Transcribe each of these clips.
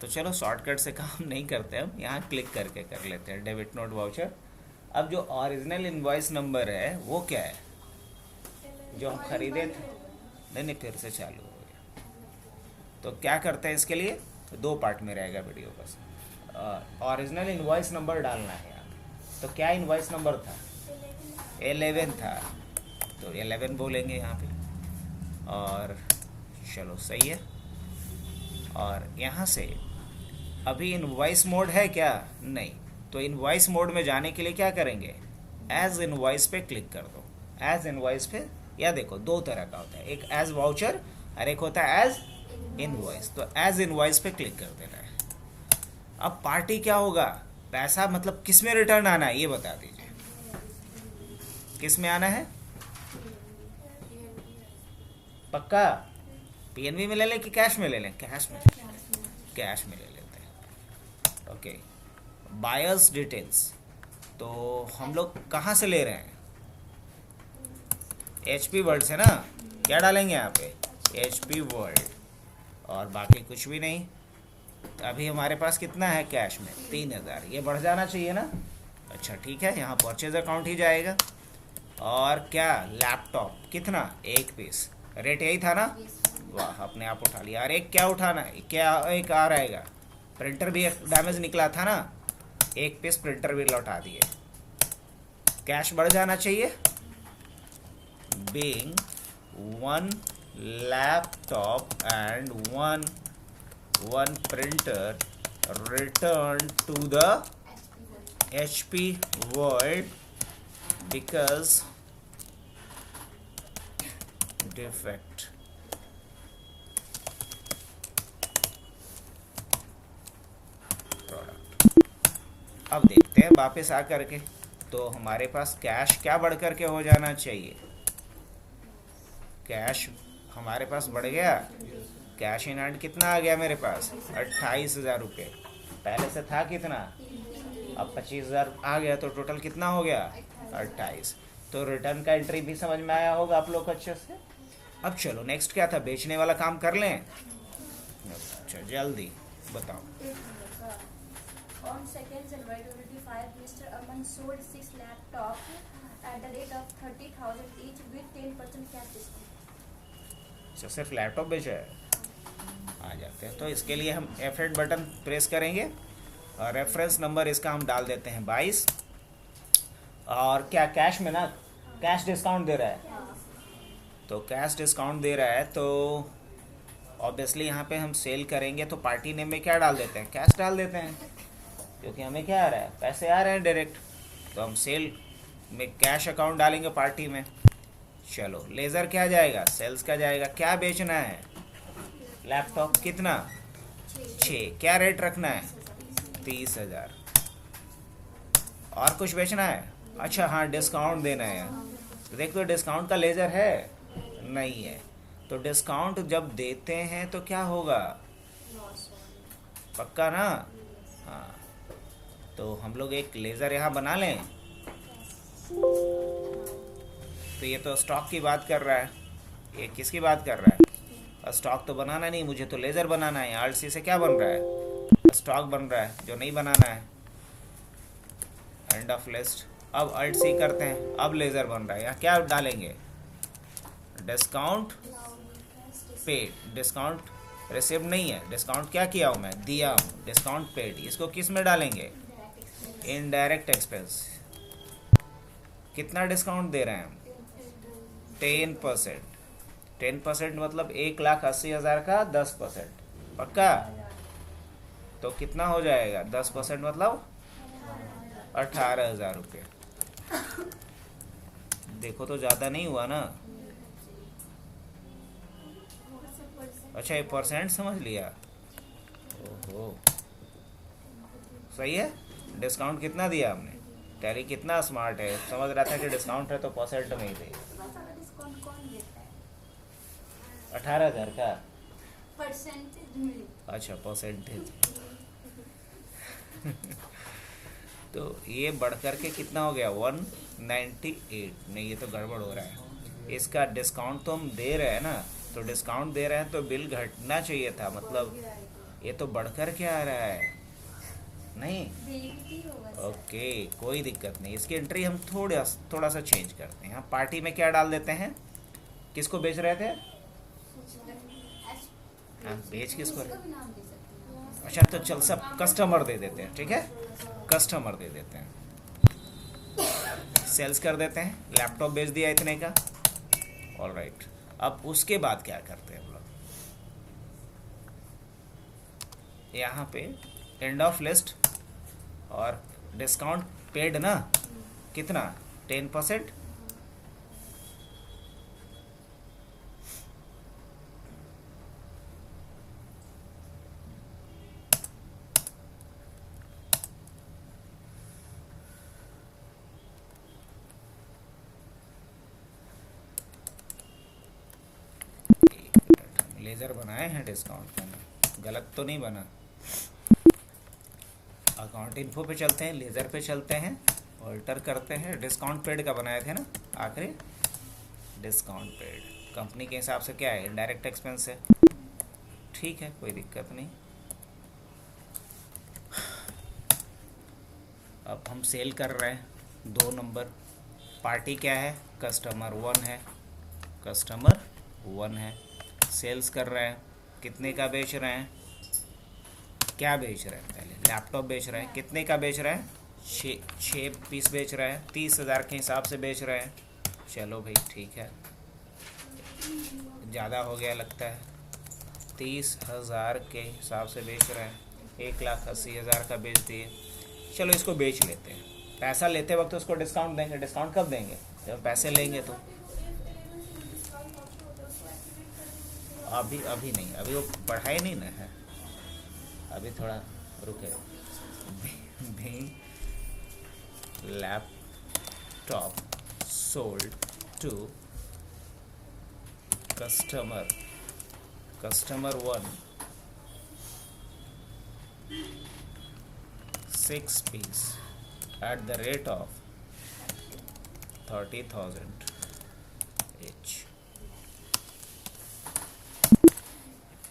तो चलो शॉर्टकट से काम नहीं करते, हम यहाँ क्लिक करके कर लेते हैं डेबिट नोट वाउचर। अब जो ओरिजिनल इनवॉइस नंबर है वो क्या है, जो हम खरीदे थे। नहीं नहीं, फिर से चालू हो गया। तो क्या करते हैं इसके लिए, दो पार्ट में रहेगा वीडियो बस। ओरिजिनल इनवॉइस नंबर डालना है यहाँ पे। तो क्या इनवॉइस नंबर था, 11 था, तो 11 बोलेंगे यहाँ पे। और चलो सही है। और यहाँ से अभी इनवॉइस मोड है क्या, नहीं, तो इनवॉइस मोड में जाने के लिए क्या करेंगे, एज इनवॉइस पे क्लिक कर दो। एज इनवॉइस पे, या देखो दो तरह का होता है, एक एज वाउचर और एक होता है एज इनवॉइस। तो एज इनवॉइस पे क्लिक कर देना है। अब पार्टी क्या होगा, पैसा मतलब किस में रिटर्न आना है ये बता दीजिए, किस में आना है, पक्का पीएनबी में ले लें कि कैश में ले लें, कैश में, कैश में ले लेते हैं। ओके, बायर्स डिटेल्स, तो हम लोग कहाँ से ले रहे हैं, HP वर्ल्ड से ना। क्या डालेंगे यहाँ पे, HP वर्ल्ड, और बाकी कुछ भी नहीं। अभी हमारे पास कितना है कैश में, 3000, ये बढ़ जाना चाहिए ना। अच्छा ठीक है, यहाँ परचेज अकाउंट ही जाएगा। और क्या, लैपटॉप कितना, 1 पीस, रेट यही था ना, वाह अपने आप उठा लिया। और एक क्या उठाना है, क्या एक आ रहेगा, प्रिंटर भी डैमेज निकला था ना, 1 पीस प्रिंटर भी लौटा दिए। कैश बढ़ जाना चाहिए, being 1 laptop and one printer returned to the HP world because defect। Product, अब देखते हैं वापस आ करके, तो हमारे पास कैश क्या बढ़ करके हो जाना चाहिए, कैश हमारे पास बढ़ गया। कैश इन हैंड कितना आ गया मेरे पास, 28,000 रुपये, पहले से था कितना, अब 25,000 आ गया, तो टोटल कितना हो गया, 28। तो रिटर्न का एंट्री भी समझ में आया होगा आप लोग को अच्छे से। अब चलो नेक्स्ट क्या था, बेचने वाला काम कर लें। अच्छा जल्दी बताओ। On 2nd January 2025, Mr. Aman sold 6 laptops at the rate of 30,000 each with 10% cash discount. अच्छा सिर्फ लैपटॉप बेचा है, आ जाते हैं। तो इसके लिए हम F8 बटन प्रेस करेंगे और रेफरेंस नंबर इसका हम डाल देते हैं 22। और क्या कैश में ना, कैश डिस्काउंट दे रहा है, तो कैश डिस्काउंट दे रहा है, तो ऑब्वियसली यहाँ पे हम सेल करेंगे तो पार्टी नेम में क्या डाल देते हैं, कैश डाल देते हैं, क्योंकि हमें क्या आ रहा है, पैसे आ रहे हैं डायरेक्ट। तो हम सेल में कैश अकाउंट डालेंगे पार्टी में। चलो लेज़र क्या जाएगा, सेल्स का जाएगा। क्या बेचना है, लैपटॉप कितना, 6, क्या रेट रखना है, 30,000। और कुछ बेचना है, अच्छा हाँ डिस्काउंट देना है। तो देख, तो डिस्काउंट का लेज़र है नहीं है, तो डिस्काउंट जब देते हैं तो क्या होगा, पक्का ना, हाँ। तो हम लोग एक लेज़र यहाँ बना लें। तो ये तो स्टॉक की बात कर रहा है, ये किसकी बात कर रहा है, स्टॉक तो बनाना नहीं, मुझे तो लेज़र बनाना है। आल्ट सी से क्या बन रहा है, स्टॉक बन रहा है, जो नहीं बनाना है। एंड ऑफ लिस्ट, अब अल्ट सी करते हैं, अब लेज़र बन रहा है। यहाँ क्या डालेंगे, डिस्काउंट पेड, डिस्काउंट रिसीव नहीं है, डिस्काउंट क्या किया हूँ मैं, दिया हूँ, डिस्काउंट पेड। इसको किस में डालेंगे, इनडायरेक्ट एक्सपेंस। कितना डिस्काउंट दे रहे हैं हम, 10%। 10% मतलब 1,80,000 का 10%, पक्का। तो कितना हो जाएगा, 10% मतलब 18,000 रुपये। देखो तो ज़्यादा नहीं हुआ ना। अच्छा ये परसेंट समझ लिया, ओहो सही है। डिस्काउंट कितना दिया हमने, टैली कितना स्मार्ट है, समझ रहा था कि डिस्काउंट है तो परसेंट में ही दे। डिस्काउंट कौन देता है, 18,000 का परसेंटेज में। अच्छा परसेंटेज। तो ये बढ़ कर के कितना हो गया, 198। नहीं ये तो गड़बड़ हो रहा है, इसका डिस्काउंट तो हम दे रहे हैं ना, तो डिस्काउंट दे रहे हैं तो बिल घटना चाहिए था, मतलब ये तो बढ़कर क्या आ रहा है, नहीं बेइज्जती होगा सर। ओके कोई दिक्कत नहीं, इसकी एंट्री हम थोड़ा सा चेंज करते हैं। हम पार्टी में क्या डाल देते हैं, किसको बेच रहे थे, हाँ बेच किसको रहे, उसका भी नाम दे सकते हैं। अच्छा तो चल सब कस्टमर दे देते हैं, ठीक है कस्टमर दे देते हैं, सेल्स कर देते हैं, लैपटॉप बेच दिया इतने का, ऑलराइट। अब उसके बाद क्या करते हैं हम लोग, यहाँ पे एंड ऑफ लिस्ट और डिस्काउंट पेड ना, कितना 10%, लेजर बनाए हैं डिस्काउंट का, गलत तो नहीं बना। अकाउंट इन्फो पे चलते हैं, लेजर पे चलते हैं, ऑल्टर करते हैं, डिस्काउंट पेड का बनाए थे ना आखिरी, डिस्काउंट पेड कंपनी के हिसाब से क्या है, इनडायरेक्ट एक्सपेंस है, ठीक है कोई दिक्कत नहीं। अब हम सेल कर रहे हैं 2 नंबर, पार्टी क्या है, कस्टमर 1 है, कस्टमर 1 है, सेल्स कर रहे हैं, कितने का बेच रहे हैं, क्या बेच रहे हैं, पहले लैपटॉप बेच रहे हैं, कितने का बेच रहे हैं, 6 पीस बेच रहे हैं, 30,000 के हिसाब से बेच रहे हैं, चलो भाई ठीक है, ज़्यादा हो गया लगता है, 30,000 के हिसाब से बेच रहे हैं, 1,80,000 का बेच दिए, चलो इसको बेच लेते हैं। पैसा लेते वक्त उसको डिस्काउंट देंगे, डिस्काउंट कब देंगे, जब पैसे लेंगे तो, अभी नहीं, अभी वो पढ़ाई नहीं ना है, अभी थोड़ा रुके। भी laptop sold to customer 1, 6 piece at the rate of 30,000 each।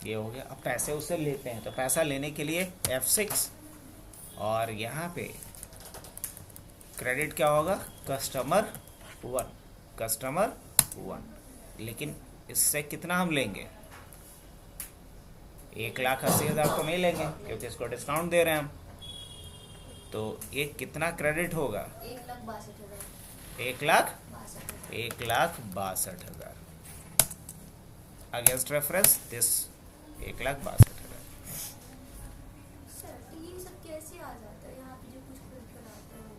ये हो गया। अब पैसे उससे लेते हैं, तो पैसा लेने के लिए F6 और यहाँ पे क्रेडिट क्या होगा, कस्टमर 1, लेकिन इससे कितना हम लेंगे, 1,80,000 तो नहीं लेंगे क्योंकि इसको डिस्काउंट दे रहे हैं हम, तो ये कितना क्रेडिट होगा, 1,62,000 अगेंस्ट रेफरेंस दिस 1,62,000। सर ये सब कैसे आ जाता है यहाँ पे जो कुछ खुद बनाते हैं वो?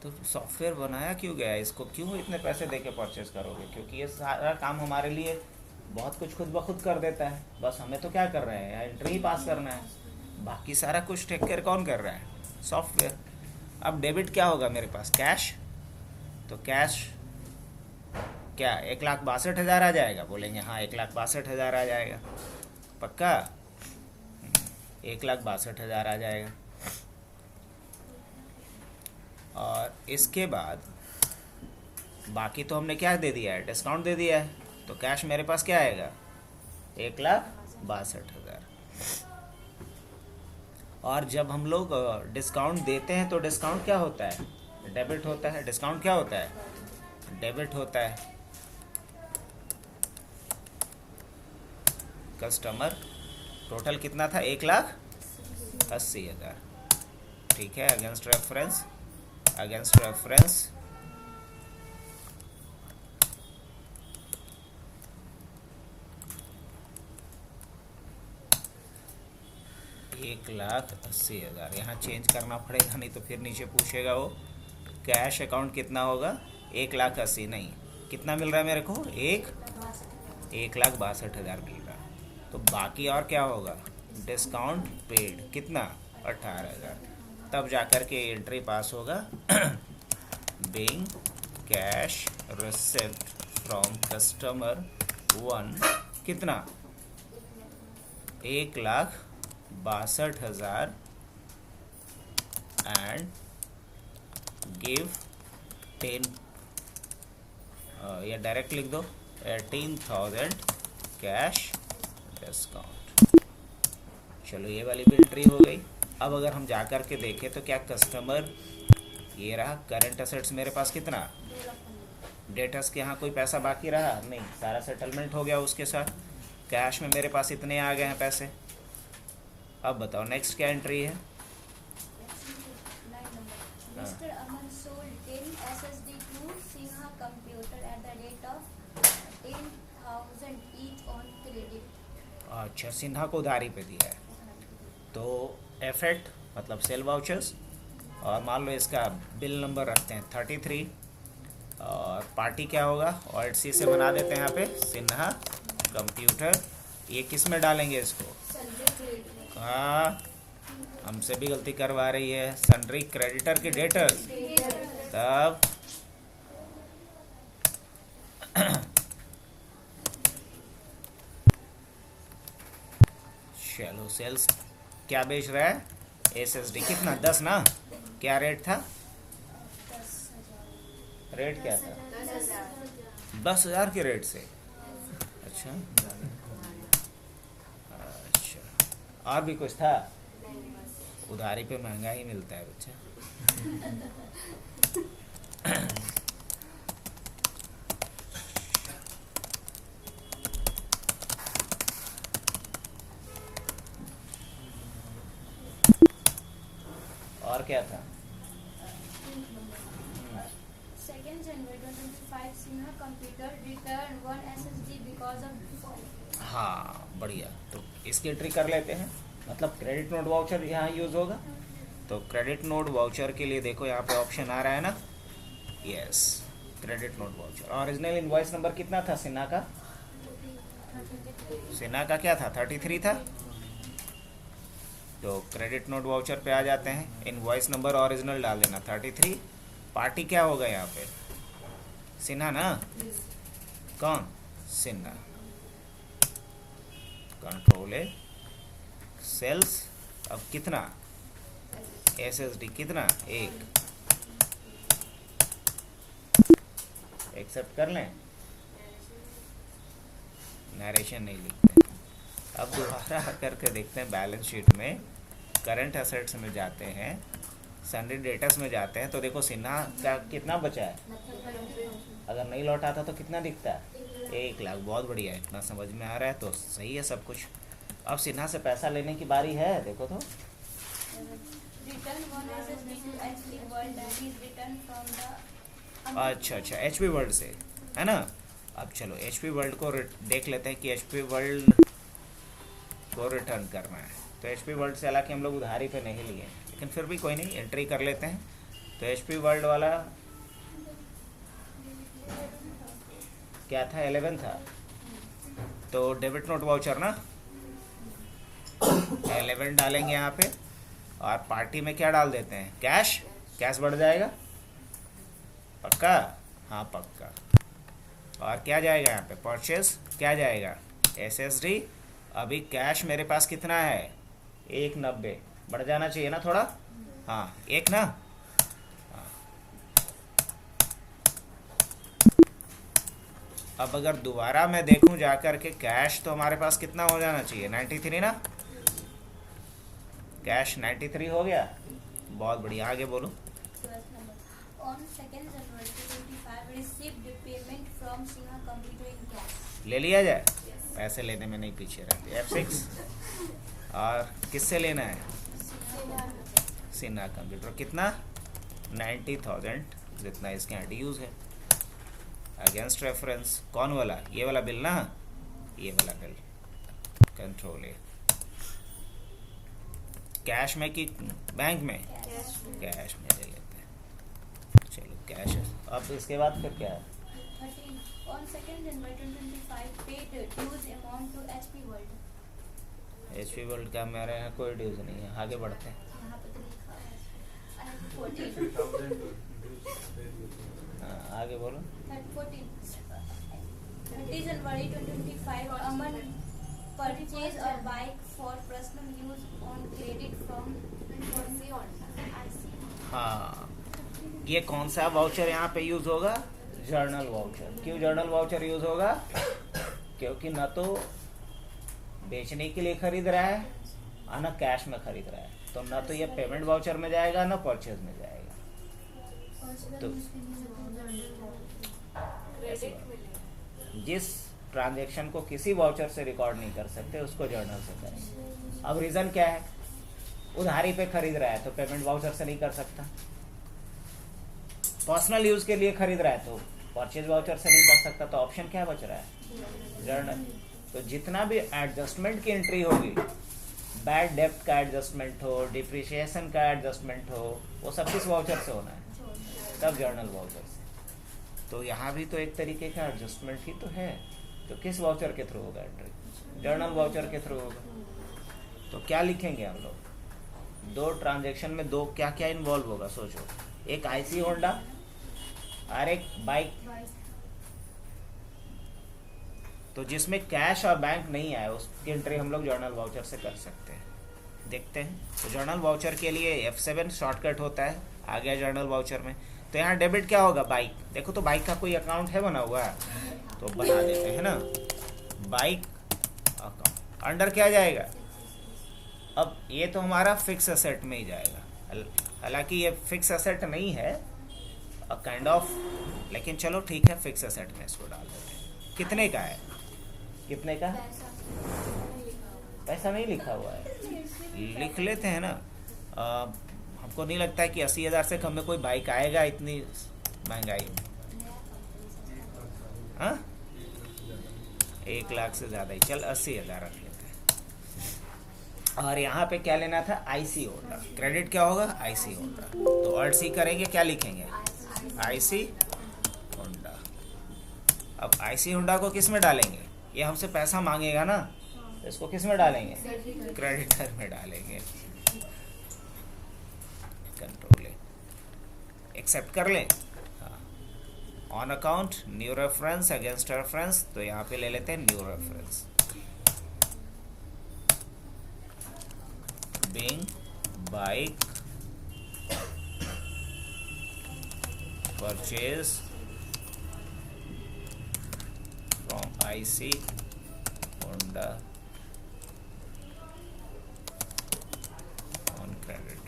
तो सॉफ्टवेयर बनाया क्यों गया है, इसको क्यों इतने पैसे दे के परचेज करोगे, क्योंकि ये सारा काम हमारे लिए बहुत कुछ खुद ब खुद कर देता है, बस हमें तो क्या कर रहे हैं, एंट्री ही पास करना है, बाकी सारा कुछ टेक केयर कौन कर रहा है, सॉफ्टवेयर। अब डेबिट क्या होगा मेरे पास, कैश, तो कैश क्या 1,62,000 आ जाएगा, बोलेंगे हाँ 1,62,000 आ जाएगा, पक्का 1,62,000 आ जाएगा। और इसके बाद बाकी तो हमने क्या दे दिया है, डिस्काउंट दे दिया है, तो कैश मेरे पास क्या आएगा, 1,62,000। और जब हम लोग डिस्काउंट देते हैं तो डिस्काउंट क्या होता है, डेबिट होता है, डिस्काउंट क्या होता है, डेबिट होता है। कस्टमर टोटल कितना था, 1,80,000, ठीक है, अगेंस्ट रेफरेंस 1,80,000, यहाँ चेंज करना पड़ेगा नहीं तो फिर नीचे पूछेगा वो, कैश अकाउंट कितना होगा, 1,80,000 नहीं, कितना मिल रहा है मेरे को, 1,62,000 मिल रहा है, तो बाकी और क्या होगा, डिस्काउंट पेड कितना, 18,000, तब जाकर के एंट्री पास होगा। Being cash received from customer 1 कितना, 1,62,000 एंड गिव 10 या डायरेक्ट लिख दो 18,000 कैश डिस्काउंट, चलो ये वाली भी एंट्री हो गई। अब अगर हम जा कर के देखें तो क्या कस्टमर, ये रहा करंट असेट्स मेरे पास कितना, 2,15,000। डेटर्स के यहाँ कोई पैसा बाकी रहा नहीं, सारा सेटलमेंट हो गया उसके साथ। कैश में मेरे पास इतने आ गए हैं पैसे। अब बताओ नेक्स्ट क्या एंट्री है। Mr. Aman sold 10 SSD to Singha Computer at the rate of 10,000 each on credit. अच्छा, सिन्हा को उधारी पे दिया है, तो एफेक्ट मतलब सेल वाउचर्स, और मान लो इसका बिल नंबर रखते हैं 33, और पार्टी क्या होगा, और सी से बना देते हैं यहाँ पे सिन्हा कंप्यूटर। ये किस में डालेंगे इसको, हाँ हमसे भी गलती करवा रही है, सन्ड्री क्रेडिटर की डेटर, तब चलो सेल्स क्या बेच रहा है, एसएसडी कितना 10 ना, क्या रेट था, 10,000। रेट क्या था 10,000। 10,000 के रेट से। अच्छा अच्छा, और भी कुछ था, उधारी पे महंगा ही मिलता है बच्चा। और क्या था, 2nd January 2025, Singha Computer returned 1 SSD because of default. हाँ बढ़िया, तो इसकी एंट्री कर लेते हैं, मतलब क्रेडिट नोट वाउचर यहाँ यूज़ होगा। तो क्रेडिट नोट वाउचर के लिए देखो यहाँ पे ऑप्शन आ रहा है ना, yes credit note voucher. Original invoice number कितना था सिन्हा का, सिन्हा का क्या था 33 था। तो क्रेडिट नोट वाउचर पे आ जाते हैं, इनवॉइस नंबर ओरिजिनल डाल देना 33। पार्टी क्या होगा यहाँ पे, सिन्हा ना, कौन, सिन्हा। कंट्रोल है सेल्स, अब कितना एसएसडी कितना, एक, एक्सेप्ट कर लें, नरेशन नहीं लिखते। अब दोबारा करके देखते हैं बैलेंस शीट में, करंट असेट्स में जाते हैं, सन्ड्री डेटर्स में जाते हैं, तो देखो सिन्हा का कितना बचा है, अगर नहीं लौटा था तो कितना दिखता है, 1 लाख। बहुत बढ़िया है, इतना समझ में आ रहा है तो सही है सब कुछ। अब सिन्हा से पैसा लेने की बारी है, देखो तो Return 1 SSD to HP World that is returned from the अच्छा अच्छा HP वर्ल्ड से है ना। अब चलो HP वर्ल्ड को देख लेते हैं कि HP वर्ल्ड को रिटर्न करना है। तो HP वर्ल्ड से हालांकि हम लोग उधारी पे नहीं लिए, लेकिन फिर भी कोई नहीं, एंट्री कर लेते हैं। तो HP वर्ल्ड वाला क्या था, 11 था, तो डेबिट नोट वाउचर ना 11 डालेंगे यहाँ पे, और पार्टी में क्या डाल देते हैं, कैश, कैश बढ़ जाएगा पक्का, हाँ पक्का। और क्या जाएगा यहाँ पे, परचेस क्या जाएगा, एसएसडी। अभी कैश मेरे पास कितना है, 190, बढ़ जाना चाहिए ना थोड़ा, हाँ 1 ना, हाँ। अब अगर दोबारा मैं देखूं जाकर के, कैश तो हमारे पास कितना हो जाना चाहिए, 93 ना, कैश 93 हो गया, बहुत बढ़िया। आगे बोलो। 12th number. On 2nd January 2025, received payment from Singha Computer in cash. ले लिया जाए, पैसे लेने में नहीं पीछे रहते। F6 और किससे लेना है, सिन्हा कंप्यूटर, कितना 90,000 जितना इसके यहाँ ड्यूज है। अगेंस्ट रेफरेंस कौन वाला, ये वाला बिल ना, ये वाला बिल, कंट्रोल है। कैश में कि बैंक में, कैश में ले लेते हैं, चलो कैश है। अब इसके बाद फिर क्या है, 13. On 2nd January 2025, paid dues amount to HP World. HP world का मेरे यहाँ कोई ड्यूज नहीं है। आगे बढ़ते हैं, यहाँ पे तो लिखा है 14. हाँ आगे बोलो। 14. 30 January 2025, Aman purchased a bike for personal use on credit from हाँ, ये कौन सा वाउचर यहाँ पे यूज होगा, जर्नल वाउचर। क्यों जर्नल वाउचर यूज होगा, क्योंकि ना तो बेचने के लिए खरीद रहा है और ना कैश में खरीद रहा है, तो ना तो ये पेमेंट वाउचर में जाएगा ना परचेज में जाएगा। तो जिस ट्रांजैक्शन को किसी वाउचर से रिकॉर्ड नहीं कर सकते उसको जर्नल से करेंगे। अब रीजन क्या है, उधारी पे खरीद रहा है तो पेमेंट वाउचर से नहीं कर सकता, पर्सनल यूज के लिए खरीद रहा है तो परचेज वाउचर से नहीं कर सकता, तो ऑप्शन क्या बच रहा है, जर्नल। तो जितना भी एडजस्टमेंट की एंट्री होगी, बैड डेप्ट का एडजस्टमेंट हो, डिप्रिसिएशन का एडजस्टमेंट हो, वो सब किस वाउचर से होना है, सब जर्नल वाउचर से। तो यहाँ भी तो एक तरीके का एडजस्टमेंट ही तो है, तो किस वाउचर के थ्रू होगा एंट्री, जर्नल वाउचर के थ्रू होगा। तो क्या लिखेंगे हम लोग, दो ट्रांजैक्शन में दो क्या क्या इन्वॉल्व होगा सोचो, एक आईसी होंडा और एक बाइक, तो जिसमें कैश और बैंक नहीं आए उसकी एंट्री हम लोग जर्नल वाउचर से कर सकते हैं। देखते हैं, तो जर्नल वाउचर के लिए F7 शॉर्टकट होता है, आ गया जर्नल वाउचर में। तो यहाँ डेबिट क्या होगा, बाइक, देखो तो बाइक का कोई अकाउंट है बना हुआ है, तो बना देते हैं ना, बाइक अकाउंट, अंडर क्या जाएगा, अब ये तो हमारा फिक्स एसेट में ही जाएगा, हालांकि ये फिक्स एसेट नहीं है, काइंड ऑफ, लेकिन चलो ठीक है, फिक्स एसेट में इसको डाल देते हैं। कितने का है, कितने का, पैसा नहीं लिखा हुआ है, लिख लेते हैं ना। हमको नहीं लगता है कि 80,000 से कम में कोई बाइक आएगा इतनी महंगाई में, हाँ 1 लाख से ज़्यादा ही, चल 80,000 रख लेते हैं। और यहाँ पे क्या लेना था, आईसी होंडा, क्रेडिट क्या होगा, आईसी होंडा, तो ऑल्ट सी करेंगे, क्या लिखेंगे, आईसी होंडा। अब आईसी होंडा को किस में डालेंगे, ये हमसे पैसा मांगेगा ना, तो इसको किस में डालेंगे, क्रेडिटर में डालेंगे, कंट्रोल एक्सेप्ट कर लें। On account new reference against reference, तो यहाँ पे ले लेते हैं new reference, being bike purchase from IC Honda on credit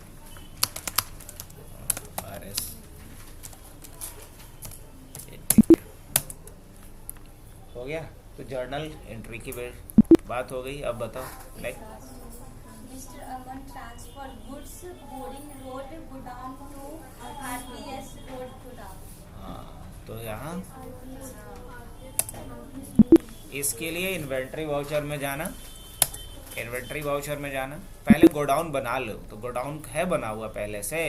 RS। हो गया, तो जर्नल एंट्री की बात हो गई। अब बताओ next. Mr. Aman transfer goods boarding road godown to RPS road godown। हाँ, तो यहाँ इसके लिए इन्वेंट्री वाउचर में जाना, इन्वेंट्री वाउचर में जाना, पहले गोडाउन बना लो, तो गोडाउन है बना हुआ पहले से,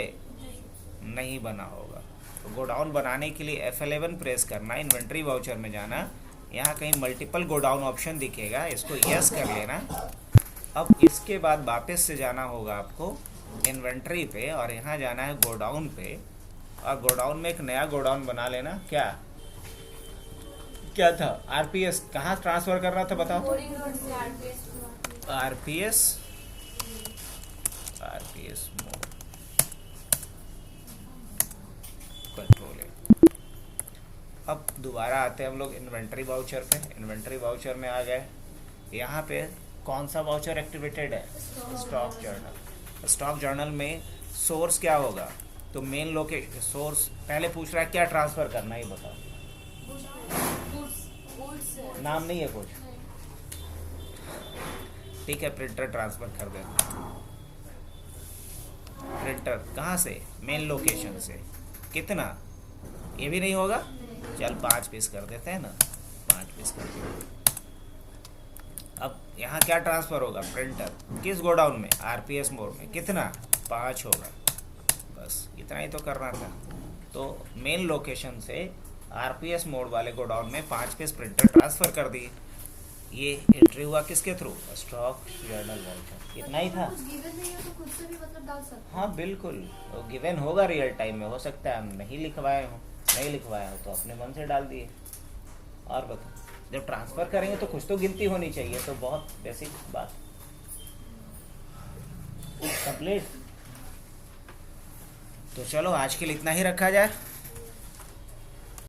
नहीं बना होगा, तो गोडाउन बनाने के लिए F11 प्रेस करना, इन्वेंट्री वाउचर में जाना, यहाँ कहीं मल्टीपल गोडाउन ऑप्शन दिखेगा, इसको यस कर लेना। अब इसके बाद वापस से जाना होगा आपको इन्वेंट्री पे, और यहाँ जाना है गोडाउन पे, और गोडाउन में एक नया गोडाउन बना लेना। क्या था, आरपीएस कहाँ ट्रांसफर करना था बताओ, आरपीएस मोड कंट्रोल। अब दोबारा आते हैं हम लोग इन्वेंट्री वाउचर पे, इन्वेंट्री वाउचर में आ गए, यहाँ पे कौन सा वाउचर एक्टिवेटेड है, स्टॉक जर्नल। स्टॉक जर्नल में सोर्स क्या होगा, तो मेन लोकेशन, सोर्स पहले पूछ रहा है क्या ट्रांसफर करना है, बताओ, नाम नहीं है कुछ, ठीक है, प्रिंटर ट्रांसफर कर देना, प्रिंटर कहाँ से, मेन लोकेशन से, कितना, ये भी नहीं होगा, चल 5 पीस कर देते हैं ना, 5 पीस कर देते। अब यहाँ क्या ट्रांसफर होगा, प्रिंटर किस गोडाउन में, आरपीएस मोड में, कितना, 5 होगा, बस इतना ही तो करना था। तो मेन लोकेशन से आरपीएस मोड वाले गोडाउन में 5 पीस प्रिंटर ट्रांसफर कर दिए। ये एंट्री हुआ किसके थ्रू, स्टॉक जर्नल वाउचर, इतना ही था। हाँ बिल्कुल, तो गिवन होगा रियल टाइम में, हो सकता है हम नहीं लिखवाए हो, नहीं लिखवाया हो तो अपने मन से डाल दिए। और बताओ, जब ट्रांसफर करेंगे तो कुछ तो गिनती होनी चाहिए, तो बहुत बेसिक बात कंप्लीट। तो चलो आज के लिए इतना ही रखा जाए।